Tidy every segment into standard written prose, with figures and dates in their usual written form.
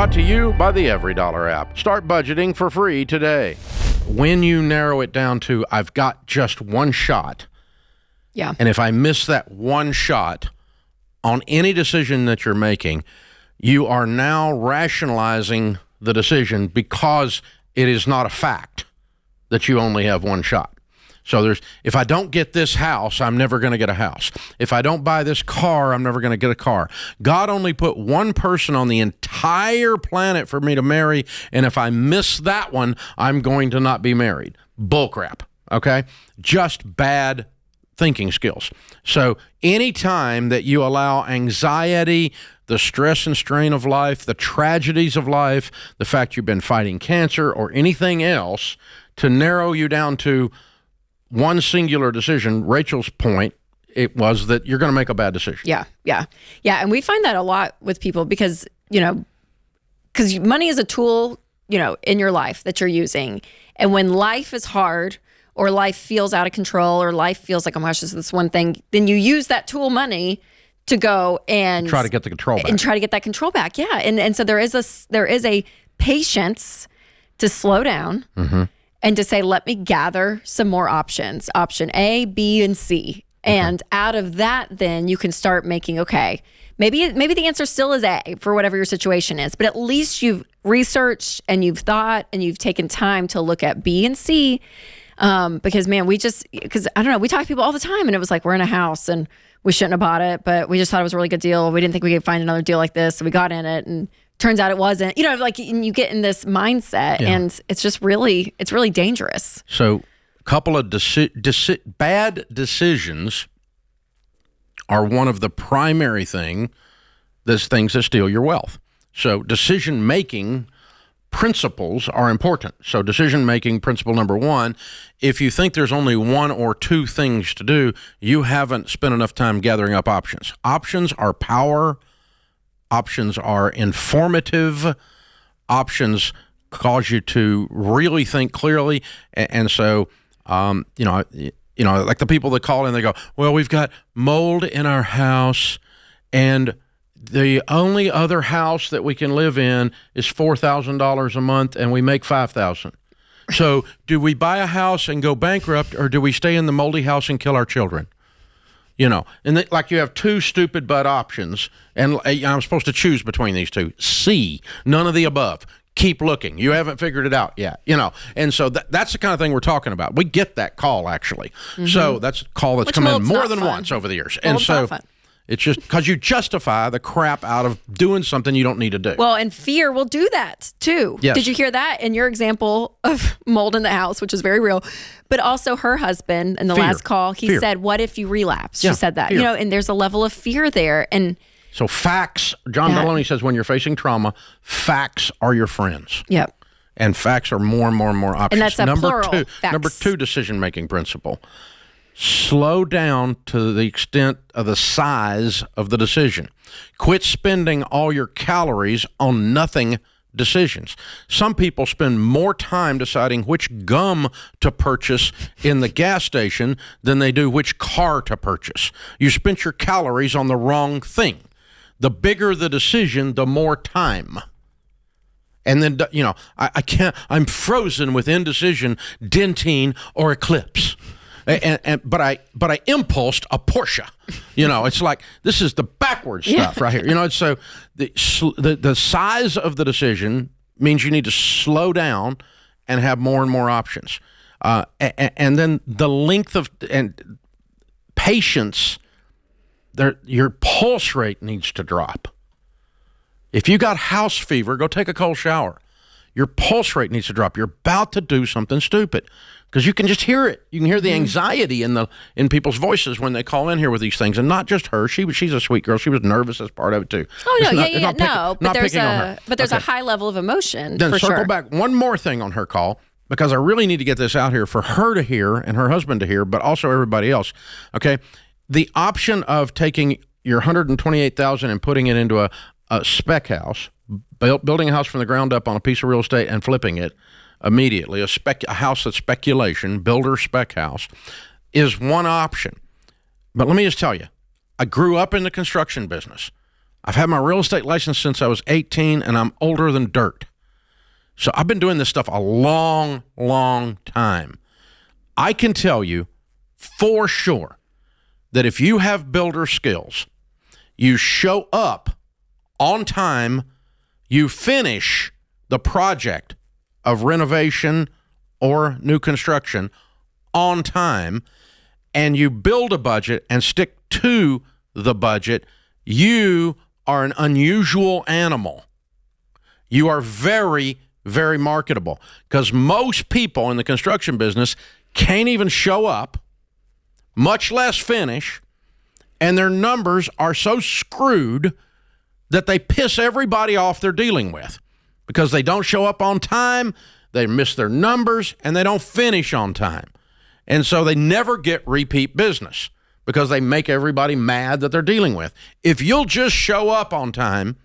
Brought to you by the Every Dollar app. Start budgeting for free today. When you narrow it down to, I've got just one shot. Yeah. And if I miss that one shot on any decision that you're making, you are now rationalizing the decision because it is not a fact that you only have one shot. So if I don't get this house, I'm never going to get a house. If I don't buy this car, I'm never going to get a car. God only put one person on the entire planet for me to marry, and if I miss that one, I'm going to not be married. Bullcrap, okay? Just bad thinking skills. So anytime that you allow anxiety, the stress and strain of life, the tragedies of life, the fact you've been fighting cancer or anything else to narrow you down to one singular decision, Rachel's point, it was that you're going to make a bad decision. Yeah. And we find that a lot with people because money is a tool, in your life that you're using. And when life is hard or life feels out of control or life feels like, oh my gosh, this one thing, then you use that tool money to go and try to get the control back. And try to get that control back. Yeah. And so there is a patience to slow down. Mm-hmm. And to say, let me gather some more options, option A, B, and C. And out of that, then you can start making, okay, maybe the answer still is A for whatever your situation is, but at least you've researched and you've thought and you've taken time to look at B and C. Because man, we talk to people all the time and it was like, we're in a house and we shouldn't have bought it, but we just thought it was a really good deal. We didn't think we could find another deal like this. So we got in it and turns out it wasn't, and you get in this mindset and it's just it's really dangerous. So a couple of bad decisions are one of the primary things that steal your wealth. So decision-making principles are important. So decision-making principle number one, if you think there's only one or two things to do, you haven't spent enough time gathering up options. Options are power. Options are informative. Options cause you to really think clearly. And so, like the people that call in, they go, well, we've got mold in our house and the only other house that we can live in is $4,000 a month and we make $5,000. So do we buy a house and go bankrupt or do we stay in the moldy house and kill our children? And you have two stupid butt options, and I'm supposed to choose between these two. C, none of the above. Keep looking. You haven't figured it out yet, And so that's the kind of thing we're talking about. We get that call, actually. Mm-hmm. So that's a call that's come in more than once over the years. And so it's just because you justify the crap out of doing something you don't need to do. Well, and fear will do that too. Yes. Did you hear that in your example of mold in the house, which is very real? But also her husband in the last call, he said, what if you relapse? She said that, and there's a level of fear there. And so facts, John Deloney says, when you're facing trauma, facts are your friends. Yep. And facts are more and more and more options. And that's a plural. Number two decision-making principle. Slow down to the extent of the size of the decision. Quit spending all your calories on nothing decisions. Some people spend more time deciding which gum to purchase in the gas station than they do which car to purchase. You spent your calories on the wrong thing. The bigger the decision, the more time. And then, I can't, I'm frozen with indecision, Dentine, or Eclipse. But I impulsed a Porsche. It's like this is the backwards stuff right here. So the size of the decision means you need to slow down and have more and more options. And then the length of and patience. Your pulse rate needs to drop. If you got house fever, go take a cold shower. Your pulse rate needs to drop. You're about to do something stupid. Because you can just hear it. You can hear the anxiety in people's voices when they call in here with these things, and not just her. She's a sweet girl. She was nervous as part of it too. Oh no, but there's a high level of emotion. Then for circle sure. back one more thing on her call, because I really need to get this out here for her to hear and her husband to hear, but also everybody else. Okay, the option of taking your $128,000 and putting it into a spec house, building a house from the ground up on a piece of real estate and flipping it immediately, a house that's speculation, builder spec house, is one option. But let me just tell you, I grew up in the construction business. I've had my real estate license since I was 18, and I'm older than dirt. So I've been doing this stuff a long, long time. I can tell you for sure that if you have builder skills, you show up on time, you finish the project of renovation or new construction on time, and you build a budget and stick to the budget, you are an unusual animal. You are very, very marketable, because most people in the construction business can't even show up, much less finish, and their numbers are so screwed that they piss everybody off they're dealing with because they don't show up on time, they miss their numbers, and they don't finish on time. And so they never get repeat business because they make everybody mad that they're dealing with. If you'll just show up on time,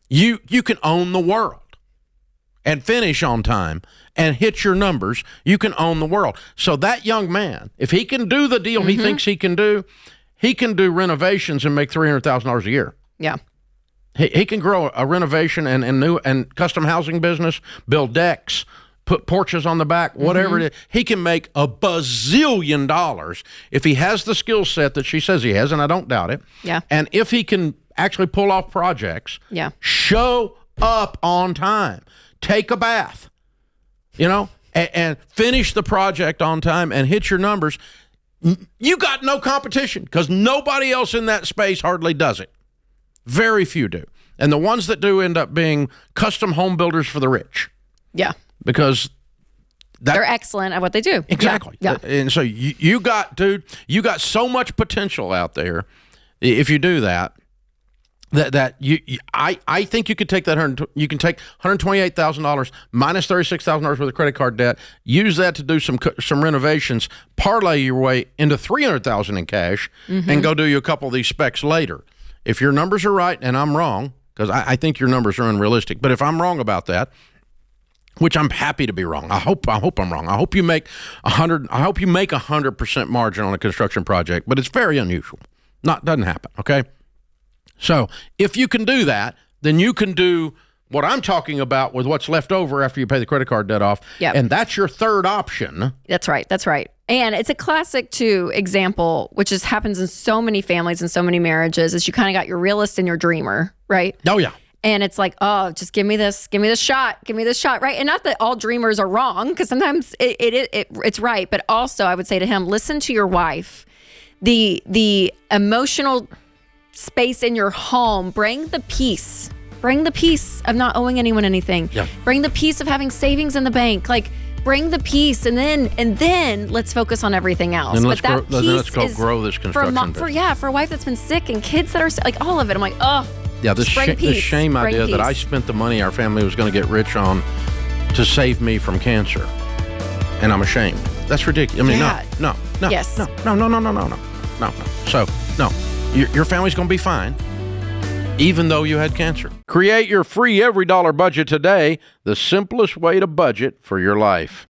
you can own the world. And finish on time and hit your numbers, you can own the world. So that young man, if he can do the deal he thinks he can do renovations and make $300,000 a year. Yeah. He can grow a renovation and new and custom housing business, build decks, put porches on the back, whatever it is. He can make a bazillion dollars if he has the skill set that she says he has, and I don't doubt it. Yeah. And if he can actually pull off projects, show up on time. Take a bath, and finish the project on time and hit your numbers. You got no competition because nobody else in that space hardly does it. Very few do. And the ones that do end up being custom home builders for the rich. Yeah. Because they're excellent at what they do. Exactly. Yeah. And so you got so much potential out there if you do that. I think you could take you can take $128,000 minus $36,000 worth of credit card debt, use that to do some renovations, parlay your way into $300,000 in cash, and go do you a couple of these specs later. If your numbers are right and I'm wrong, because I think your numbers are unrealistic, but if I'm wrong about that, which I'm happy to be wrong. I hope I'm wrong. I hope you make 100% margin on a construction project, but it's very unusual. Doesn't happen. Okay. So if you can do that, then you can do what I'm talking about with what's left over after you pay the credit card debt off. Yep. And that's your third option. That's right. And it's a classic, too, example, which happens in so many families and so many marriages, is you kind of got your realist and your dreamer, right? Oh, yeah. And it's like, oh, just give me this shot, right? And not that all dreamers are wrong, because sometimes it's right. But also, I would say to him, listen to your wife. The emotional space in your home, bring the peace of not owing anyone anything. Yeah. Bring the peace of having savings in the bank. Like, bring the peace, and then let's focus on everything else. And let's grow this construction business. For a wife that's been sick and kids that are like all of it. I'm like, oh, yeah, the shame idea that I spent the money our family was going to get rich on to save me from cancer, and I'm ashamed. That's ridiculous. I mean, no. Yes. No. So, no. Your family's going to be fine, even though you had cancer. Create your free every dollar budget today, the simplest way to budget for your life.